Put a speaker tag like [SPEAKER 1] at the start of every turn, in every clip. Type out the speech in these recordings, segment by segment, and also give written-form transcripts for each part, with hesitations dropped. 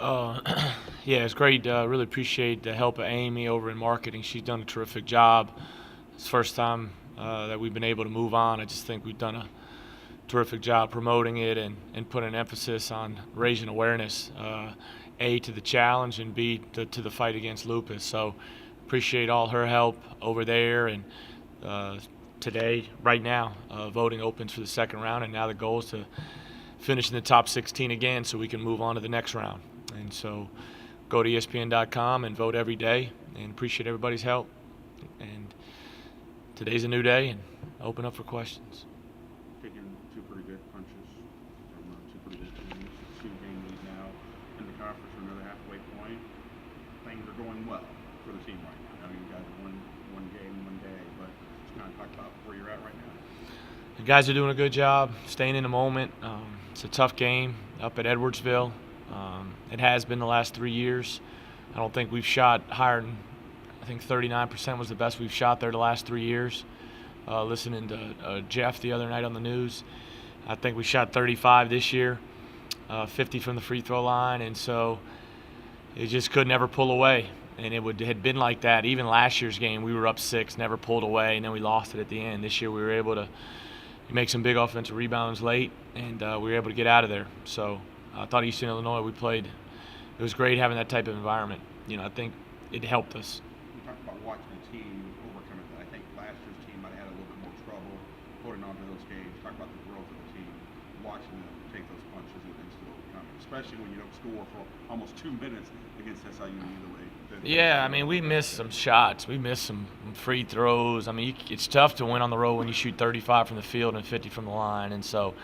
[SPEAKER 1] Uh, yeah, it's great. Really appreciate the help of Amy over in marketing. She's done a terrific job. It's the first time that we've been able to move on. I just think we've done a terrific job promoting it and putting an emphasis on raising awareness, A, to the challenge, and B, to the fight against lupus. So appreciate all her help over there. And uh, today, right now, voting opens for the second round, and now the goal is to finish in the top 16 again so we can move on to the next round. And so go to ESPN.com and vote every day, and appreciate everybody's help. And today's a new day, and open up for questions.
[SPEAKER 2] Taking two pretty good punches from two pretty good teams, two-game lead now in the conference for another halfway point. Things are going well for the team right now. I know you guys have won one game, one day, but just kind of talk about where you're at right now.
[SPEAKER 1] The guys are doing a good job staying in the moment. It's a tough game up at Edwardsville. It has been the last 3 years. I don't think we've shot higher than, I think 39% was the best we've shot there the last 3 years. Listening to Jeff the other night on the news, I think we shot 35 this year, 50 from the free throw line, and so it just could never pull away. And it had been like that. Even last year's game, we were up 6, never pulled away, and then we lost it at the end. This year we were able to make some big offensive rebounds late, and we were able to get out of there. So I thought Eastern Illinois, we played. It was great having that type of environment. I think it helped us.
[SPEAKER 2] You talked about watching a team overcome it. I think last year's team might have had a little bit more trouble holding on to those games. Talk about the growth of the team, watching them take those punches and still overcome it, especially when you don't score for almost 2 minutes against SIU either way.
[SPEAKER 1] Yeah, I mean, we missed some shots. We missed some free throws. I mean, it's tough to win on the road when you shoot 35 from the field and 50 from the line. And so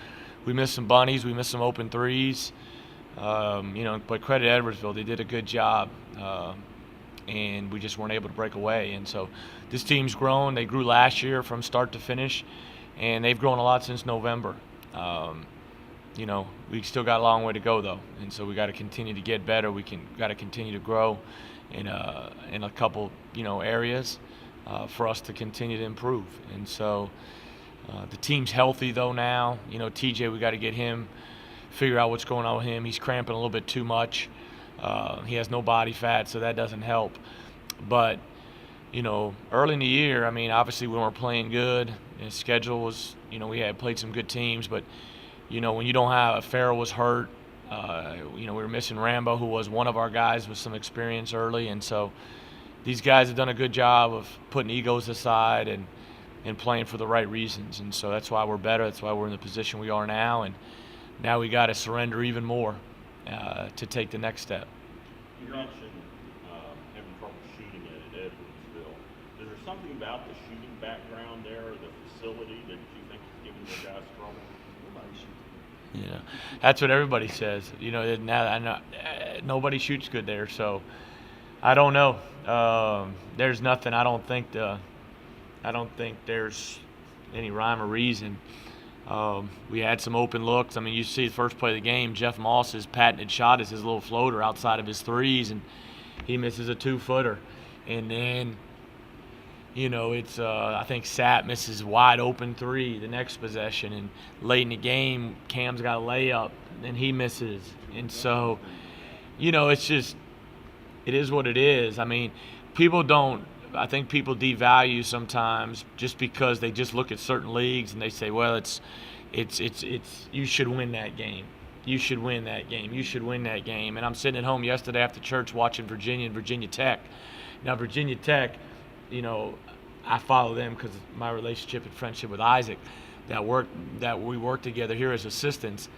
[SPEAKER 1] we missed some bunnies. We missed some open threes. But credit Edwardsville. They did a good job. And we just weren't able to break away. And so this team's grown. They grew last year from start to finish, and they've grown a lot since November. We still got a long way to go, though, and so we got to continue to get better. Got to continue to grow in a couple areas for us to continue to improve. And so the team's healthy though now. TJ, we got to get him, figure out what's going on with him. He's cramping a little bit too much. He has no body fat, so that doesn't help. But early in the year, I mean, obviously we weren't playing good. His schedule was, we had played some good teams, but when you don't have, Farrell was hurt. We were missing Rambo, who was one of our guys with some experience early, and so these guys have done a good job of putting egos aside and playing for the right reasons, and so that's why we're better. That's why we're in the position we are now, and now we got to surrender even more to take the next step.
[SPEAKER 3] You mentioned having trouble shooting it at Edwardsville. Is there something about the shooting background there, or the facility, that you think is giving the guys trouble?
[SPEAKER 1] That's what everybody says. Now I know nobody shoots good there, so I don't know. There's nothing. I don't think there's any rhyme or reason. We had some open looks. I mean, you see the first play of the game, Jeff Moss's patented shot is his little floater outside of his threes, and he misses a 2-footer. And then, it's I think Sapp misses wide open 3 the next possession, and late in the game, Cam's got a layup, and he misses. And so, it's just, it is what it is. I mean, I think people devalue sometimes just because they just look at certain leagues and they say, well, it's you should win that game. You should win that game. You should win that game. And I'm sitting at home yesterday after church watching Virginia and Virginia Tech. Now, Virginia Tech, I follow them because of my relationship and friendship with Isaac, that we work together here as assistants.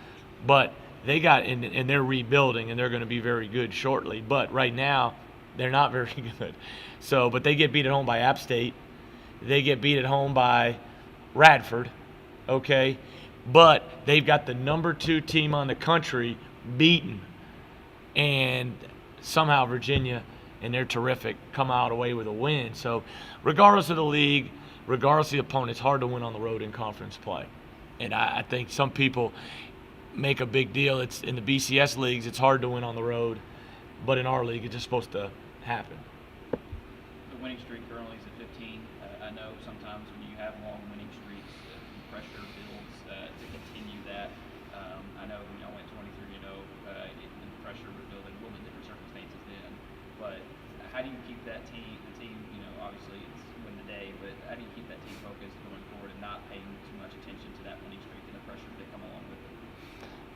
[SPEAKER 1] But they got and they're rebuilding, and they're going to be very good shortly. But right now, they're not very good. So, but they get beat at home by App State. They get beat at home by Radford, okay? But they've got the number 2 team on the country beaten. And somehow Virginia, and they're terrific, come out away with a win. So regardless of the league, regardless of the opponent, it's hard to win on the road in conference play. And I think some people make a big deal. It's in the BCS leagues, it's hard to win on the road. But in our league, it's just supposed to happen.
[SPEAKER 4] The winning streak currently is at 15. I know sometimes when you have long winning streaks, the pressure builds to continue that. I know when y'all went 23-0, the pressure was building a little bit that team, obviously it's win the day, but how do you keep that team focused going forward and not paying too much attention to that winning streak and the pressures that come along with it?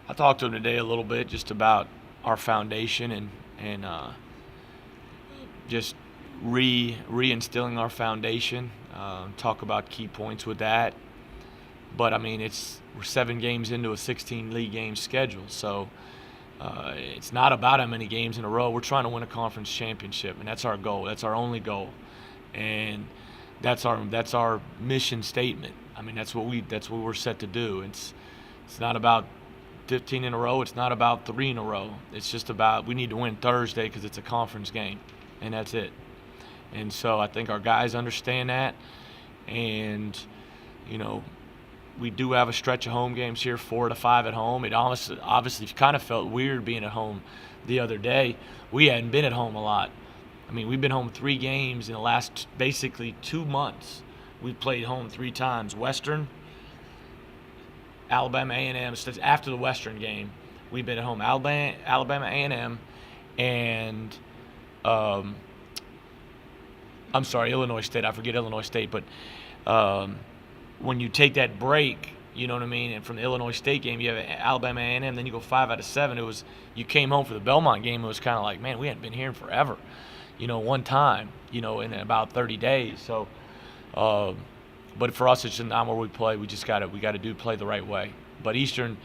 [SPEAKER 1] I talked to him today a little bit just about our foundation and just reinstilling our foundation. Talk about key points with that. But I mean, we're 7 games into a 16 league game schedule, so it's not about how many games in a row. We're trying to win a conference championship, and that's our goal. That's our only goal, and that's our mission statement. I mean, that's what we're set to do. It's not about 15 in a row. It's not about 3 in a row. It's just about we need to win Thursday because it's a conference game, and that's it. And so I think our guys understand that, and we do have a stretch of home games here, 4 to 5 at home. It obviously kind of felt weird being at home the other day. We hadn't been at home a lot. I mean, we've been home 3 games in the last basically 2 months. We've played home 3 times. Western, Alabama A&M. So after the Western game, we've been at home. Alabama A&M, and I'm sorry, Illinois State. I forget Illinois State, but when you take that break, you know what I mean, and from the Illinois State game, you have Alabama A&M, then you go 5 out of 7. You came home for the Belmont game. It was kind of like, man, we hadn't been here in forever, one time, in about 30 days. So, but for us, it's just not where we play. We got to play the right way. But Eastern,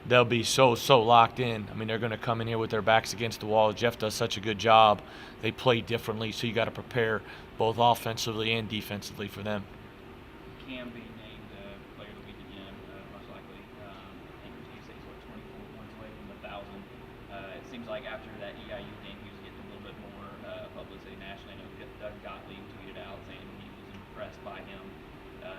[SPEAKER 1] they'll be so locked in. I mean, they're going to come in here with their backs against the wall. Jeff does such a good job. They play differently, so you got to prepare both offensively and defensively for them.
[SPEAKER 4] Cam being named Player of the Week again, most likely. I think he says 24 points away from 1,000. It seems like after that EIU game, he was getting a little bit more publicity nationally. I know Doug Gottlieb tweeted out saying he was impressed by him. Do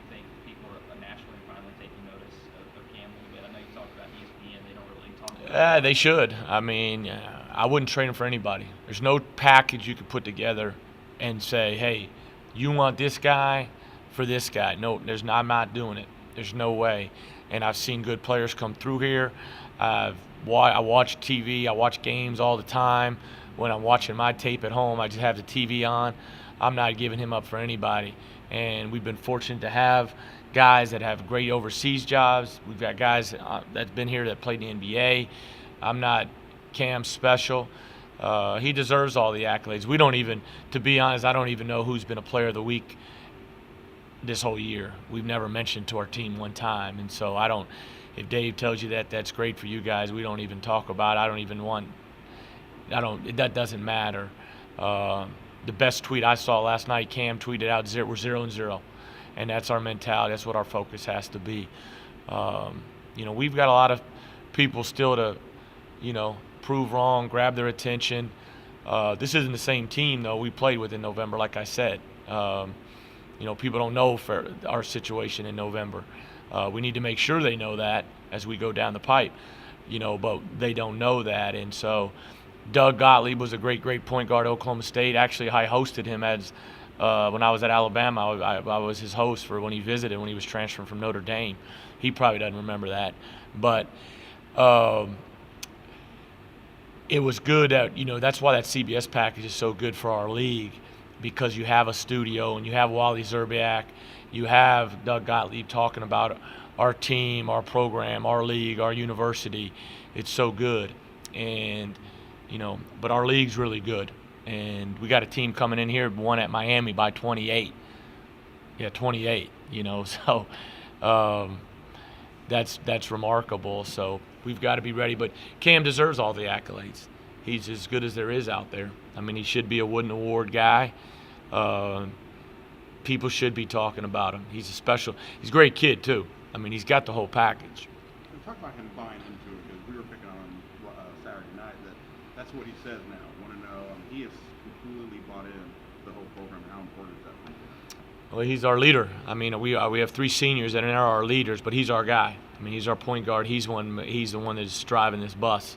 [SPEAKER 4] you think people are nationally finally taking notice of Cam a little bit? I know you talked about ESPN; they don't really talk about it.
[SPEAKER 1] They should. I mean, I wouldn't trade him for anybody. There's no package you could put together and say, hey, you want this guy for this guy. No, I'm not doing it. There's no way. And I've seen good players come through here. I watch TV. I watch games all the time. When I'm watching my tape at home, I just have the TV on. I'm not giving him up for anybody. And we've been fortunate to have guys that have great overseas jobs. We've got guys that's been here that played in the NBA. I'm not Cam special. He deserves all the accolades. To be honest, I don't even know who's been a Player of the Week this whole year. We've never mentioned to our team one time, and so if Dave tells you that, that's great for you guys. We don't even talk about it. That doesn't matter. The best tweet I saw last night, Cam tweeted out, we're 0-0, and that's our mentality. That's what our focus has to be. We've got a lot of people still to, prove wrong, grab their attention. This isn't the same team, though, we played with in November, like I said. People don't know for our situation in November. We need to make sure they know that as we go down the pipe, but they don't know that. And so Doug Gottlieb was a great point guard at Oklahoma State. Actually, I hosted him when I was at Alabama. I was his host for when he visited, when he was transferring from Notre Dame. He probably doesn't remember that. But it was good that, that's why that CBS package is so good for our league, because you have a studio and you have Wally Zerbiak, you have Doug Gottlieb talking about our team, our program, our league, our university. It's so good. And, but our league's really good. And we got a team coming in here, won at Miami by 28. Yeah, 28, so that's remarkable. So we've got to be ready. But Cam deserves all the accolades. He's as good as there is out there. I mean, he should be a Wooden Award guy. People should be talking about him. He's a great kid, too. I mean, he's got the whole package.
[SPEAKER 2] Talk about him buying into it, because we were picking on him Saturday night. That's what he says now. Want to know? He has completely bought in the whole program. How important is that for him?
[SPEAKER 1] Well, he's our leader. I mean, we have 3 seniors that are our leaders, but he's our guy. I mean, he's our point guard. He's the one that's driving this bus.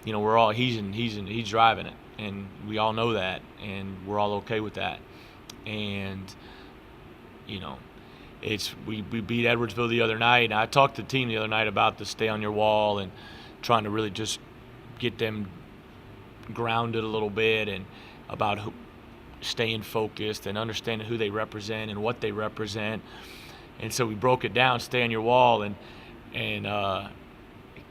[SPEAKER 1] He's driving it, and we all know that, and we're all okay with that. And we beat Edwardsville the other night. And I talked to the team the other night about the stay on your wall and trying to really just get them grounded a little bit and about staying focused and understanding who they represent and what they represent. And so we broke it down, stay on your wall, and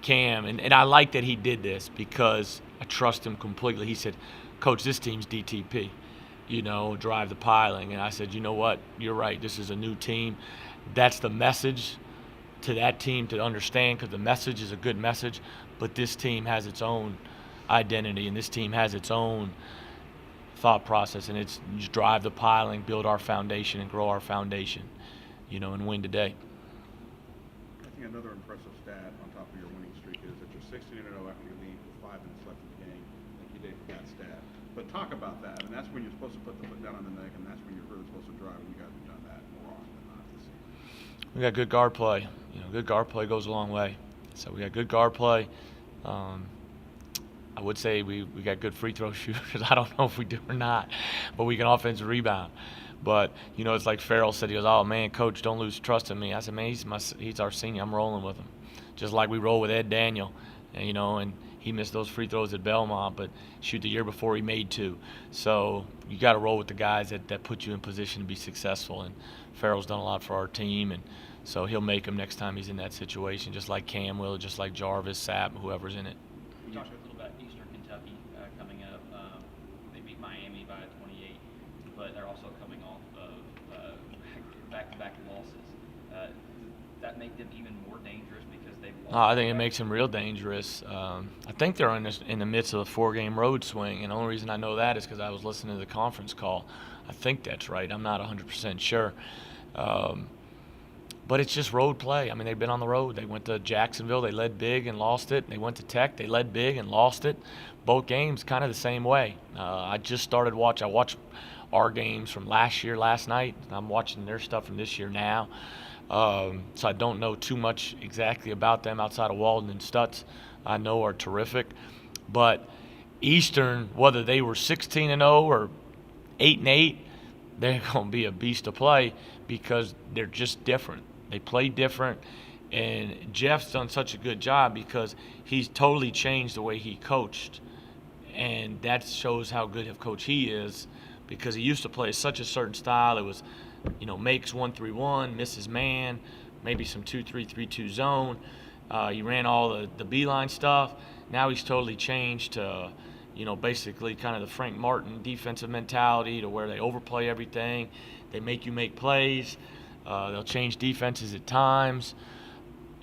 [SPEAKER 1] Cam, and I like that he did this because I trust him completely. He said, Coach, this team's DTP, drive the piling. And I said, you know what, you're right, this is a new team. That's the message to that team to understand, because the message is a good message, but this team has its own identity and this team has its own thought process, and it's just drive the piling, build our foundation, and grow our foundation, and win today.
[SPEAKER 2] I think another impressive stat on top of your winning streak is that you're 16-0 after you lead with 5 minutes left in the game. Thank you, Dave, for that stat. But talk about that, and that's when you're supposed to put the foot down on the neck, and that's when you're really supposed to drive, and you guys have done that more often than not this season.
[SPEAKER 1] We got good guard play. Good guard play goes a long way. So we got good guard play. I would say we got good free throw shooters. I don't know if we do or not, but we can offensive rebound. But, it's like Farrell said. He goes, oh, man, Coach, don't lose trust in me. I said, man, he's our senior. I'm rolling with him. Just like we roll with Ed Daniel, and he missed those free throws at Belmont, but shoot, the year before he made 2. So you got to roll with the guys that put you in position to be successful. And Farrell's done a lot for our team, and so he'll make them next time he's in that situation, just like Cam will, just like Jarvis, Sapp, whoever's in it.
[SPEAKER 4] We talked a little about Eastern Kentucky coming up. They beat Miami by 28, but they're also coming off of back-to-back losses. Does that make them even more dangerous because they've lost?
[SPEAKER 1] I think it makes them real dangerous. I think they're in the midst of a 4-game road swing, and the only reason I know that is because I was listening to the conference call. I think that's right. I'm not 100% sure. But it's just road play. I mean, they've been on the road. They went to Jacksonville. They led big and lost it. They went to Tech. They led big and lost it. Both games kind of the same way. I just started watching. I watched our games from last night. I'm watching their stuff from this year now. So I don't know too much exactly about them outside of Walden and Stutz. I know are terrific. But Eastern, whether they were 16-0 or 8-8, they're going to be a beast to play because they're just different. They play different, and Jeff's done such a good job because he's totally changed the way he coached, and that shows how good of a coach he is because he used to play such a certain style. It was, makes 1-3-1, misses man, maybe some 2-3, 3-2 zone. He ran all the beeline stuff. Now he's totally changed to, basically kind of the Frank Martin defensive mentality to where they overplay everything. They make you make plays. They'll change defenses at times.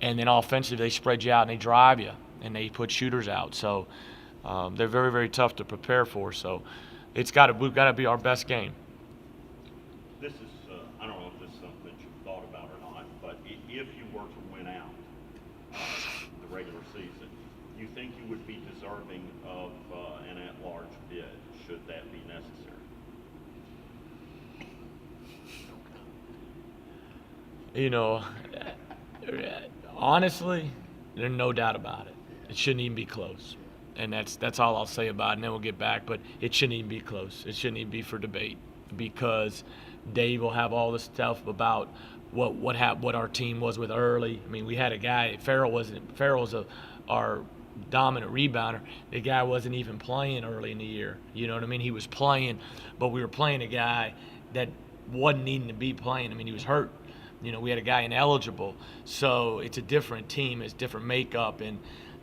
[SPEAKER 1] And then offensively, they spread you out and they drive you and they put shooters out. So they're very, very tough to prepare for. So we've got to be our best game.
[SPEAKER 3] This is, I don't know if this is something that you've thought about or not, but if you were to win out the regular season, you think you would be deserving of an at-large bid should that be necessary?
[SPEAKER 1] Honestly, there's no doubt about it. It shouldn't even be close. And that's all I'll say about it, and then we'll get back. But it shouldn't even be close. It shouldn't even be for debate because Dave will have all this stuff about what our team was with early. I mean, we had a guy, Farrell was our dominant rebounder. The guy wasn't even playing early in the year. You know what I mean? He was playing, but we were playing a guy that wasn't needing to be playing. I mean, he was hurt. We had a guy ineligible. So it's a different team, it's different makeup, and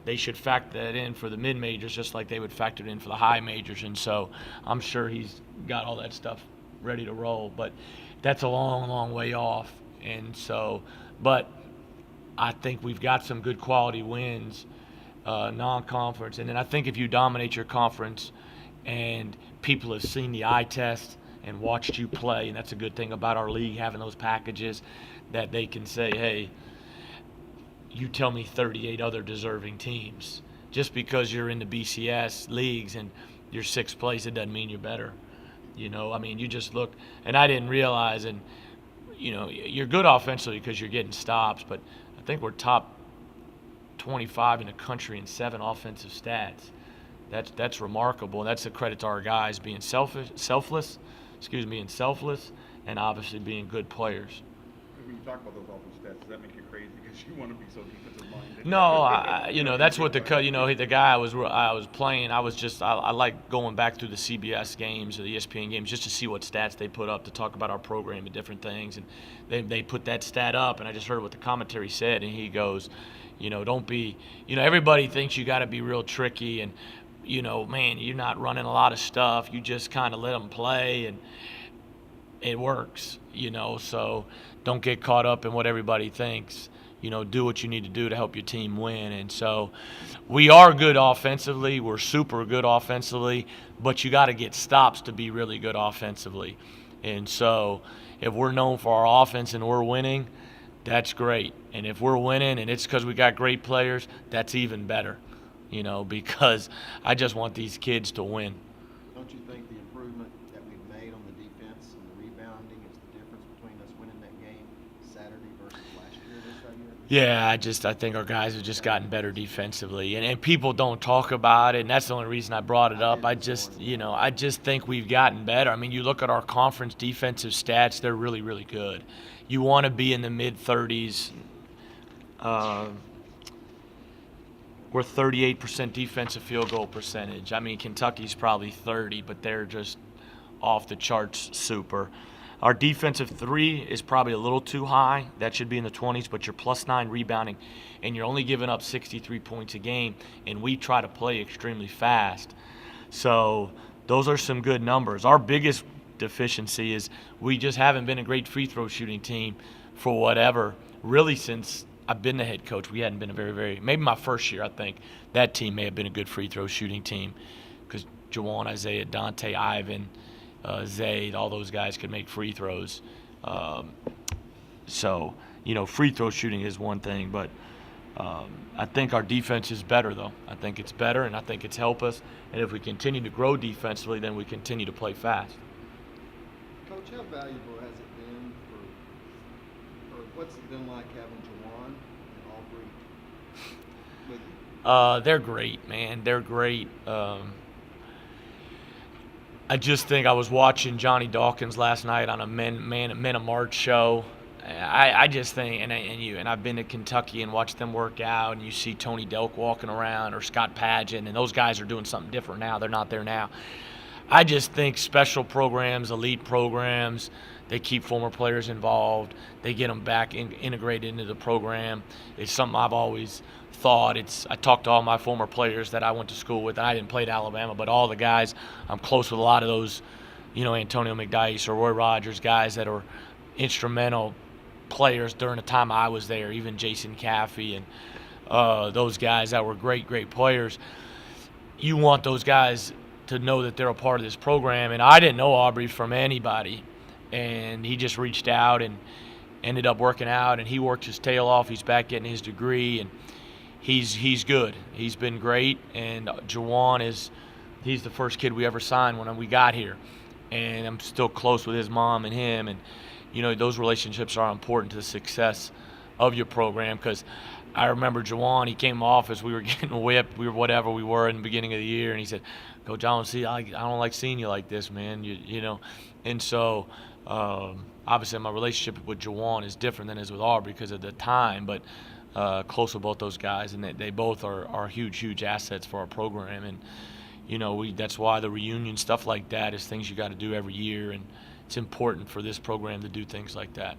[SPEAKER 1] they should factor that in for the mid-majors just like they would factor it in for the high majors. And so I'm sure he's got all that stuff ready to roll. But that's a long, long way off. And so, but I think we've got some good quality wins, non-conference. And then I think if you dominate your conference and people have seen the eye test and watched you play, and that's a good thing about our league, having those packages that they can say, hey, you tell me 38 other deserving teams. Just because you're in the BCS leagues and you're 6th place, it doesn't mean you're better. I mean, you just look, and I didn't realize, and, you're good offensively because you're getting stops, but I think we're top 25 in the country in 7 offensive stats. That's remarkable. That's a credit to our guys being selfless, and obviously being good players.
[SPEAKER 2] when you talk about those offensive stats, does that make you crazy because you want to be so defensive minded?
[SPEAKER 1] No, that's what the guy I was playing. I like going back through the CBS games or the ESPN games just to see what stats they put up to talk about our program and different things. And they put that stat up, and I just heard what the commentary said, and he goes, don't be, everybody thinks you got to be real tricky, and man, you're not running a lot of stuff. You just kind of let them play, and it works, so don't get caught up in what everybody thinks. Do what you need to do to help your team win. And so we are good offensively. We're super good offensively, but you got to get stops to be really good offensively. And so if we're known for our offense and we're winning, that's great. And if we're winning and it's because we got great players, that's even better, because I just want these kids to win.
[SPEAKER 5] Don't you think the improvement that we've made on the defense and the rebounding is the difference between us winning that game Saturday versus last year this year?
[SPEAKER 1] Yeah, I think our guys have just gotten better defensively, and people don't talk about it, and that's the only reason I brought it up. I just think we've gotten better. I mean, you look at our conference defensive stats; they're really, really good. You want to be in the mid-30s. We're 38% defensive field goal percentage. I mean, Kentucky's probably 30, but they're just off the charts super. Our defensive three is probably a little too high. That should be in the 20s, but you're +9 rebounding, and you're only giving up 63 points a game, and we try to play extremely fast. So those are some good numbers. Our biggest deficiency is we just haven't been a great free throw shooting team for whatever, really since I've been the head coach. We hadn't been maybe my first year, I think, that team may have been a good free throw shooting team because Jawan, Isaiah, Dante, Ivan, Zayd, all those guys could make free throws. So, free throw shooting is one thing, but I think our defense is better, though. I think it's better, and I think it's helped us. And if we continue to grow defensively, then we continue to play fast.
[SPEAKER 5] Coach, how valuable has it been or what's it been like having Jawan and Aubrey with you?
[SPEAKER 1] They're great, man. They're great. I just think I was watching Johnny Dawkins last night on a Men of March show. I just think, and I've been to Kentucky and watched them work out, and you see Tony Delk walking around or Scott Pageant, and those guys are doing something different now. They're not there now. I just think special programs, elite programs, they keep former players involved. They get them back integrated into the program. It's something I've always thought. I talked to all my former players that I went to school with. I didn't play at Alabama, but all the guys, I'm close with a lot of those, Antonio McDyess or Roy Rogers, guys that are instrumental players during the time I was there, even Jason Caffey and those guys that were great players. You want those guys to know that they're a part of this program. And I didn't know Aubrey from anybody. And he just reached out and ended up working out, and he worked his tail off. He's back getting his degree, and he's good. He's been great. And Jawan he's the first kid we ever signed when we got here. And I'm still close with his mom and him. And, those relationships are important to the success of your program because I remember Jawan, he came off as we were getting whipped, we were in the beginning of the year, and he said, Coach, I don't like seeing you like this, man. And so obviously my relationship with Jawan is different than it is with Aubrey because of the time, but close with both those guys, and they both are huge assets for our program. And that's why the reunion stuff like that is things you got to do every year, and it's important for this program to do things like that.